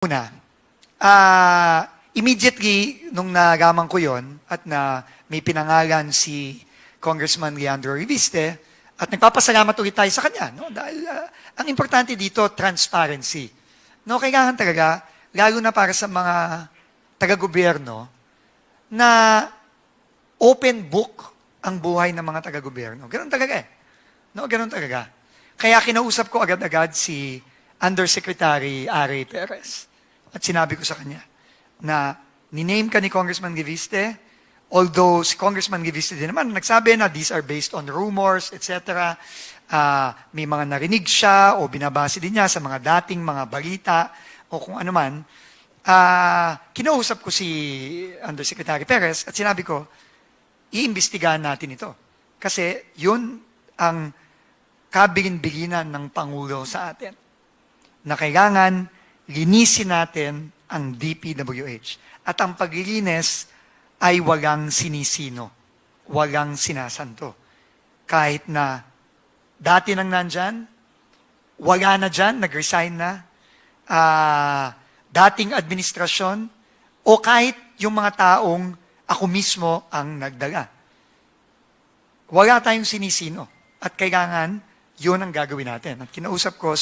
Una, immediately nung nalaman ko yon at na may pinangalan si Congressman Leandro Reviste at nagpapasalamat ulit tayo sa kanya. No? Dahil ang importante dito, transparency. No, kailangan talaga, lalo na para sa mga taga-gobyerno, na open book ang buhay ng mga taga-gobyerno. Ganun talaga eh. No, ganun talaga. Kaya kinausap ko agad-agad si Undersecretary Ary Perez. At sinabi ko sa kanya na niname ka ni Congressman Reviste, although si Congressman Reviste din naman nagsabi na these are based on rumors, etc. May mga narinig siya o binabase din niya sa mga dating mga balita o kung ano man. Kinausap ko si Undersecretary Perez at sinabi ko, iimbestigahan natin ito. Kasi yun ang kabilin-bilinan ng Pangulo sa atin. Na kailangan linisin natin ang DPWH. At ang paglilinis ay walang sinisino, walang sinasanto. Kahit na dati nang nandyan, wala na dyan, nag-resign na, dating administrasyon, o kahit yung mga taong ako mismo ang nagdala. Wala tayong sinisino. At kailangan, yun ang gagawin natin. At kinausap ko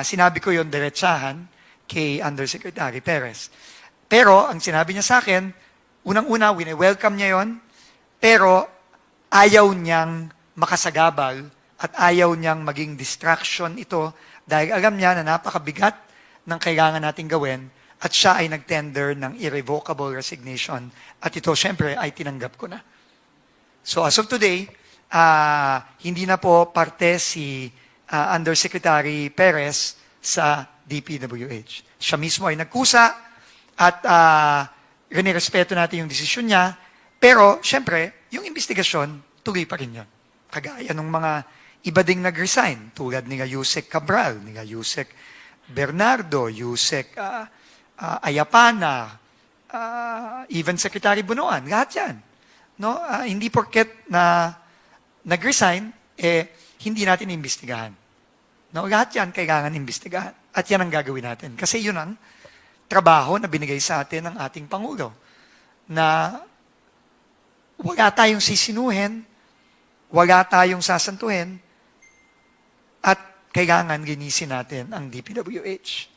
sinabi ko yon diretsahan kay Undersecretary Perez. Pero, ang sinabi niya sa akin, unang-una, wini-welcome niya yon, pero ayaw niyang makasagabal at ayaw niyang maging distraction ito dahil alam niya na napakabigat ng kailangan nating gawin at siya ay nag-tender ng irrevocable resignation. At ito, syempre, ay tinanggap ko na. So, as of today, hindi na po parte si Undersecretary Perez sa DPWH. Siya mismo ay nagkusa at rinirespeto natin yung desisyon niya. Pero, syempre, yung investigasyon, tuloy pa rin yun. Kagaya ng mga iba ding nag-resign, tulad nila Yusek Cabral, nila Yusek Bernardo, Yusek Ayapana, even Secretary Bunuan, lahat yan. No? Hindi porket na nag-resign, hindi natin imbestigahan. No, lahat yan kailangan imbestigahan. At yan ang gagawin natin. Kasi yun ang trabaho na binigay sa atin ng ating Pangulo. Na wala tayong sisinuhin, wala tayong sasantuhin, at kailangan linisin natin ang DPWH.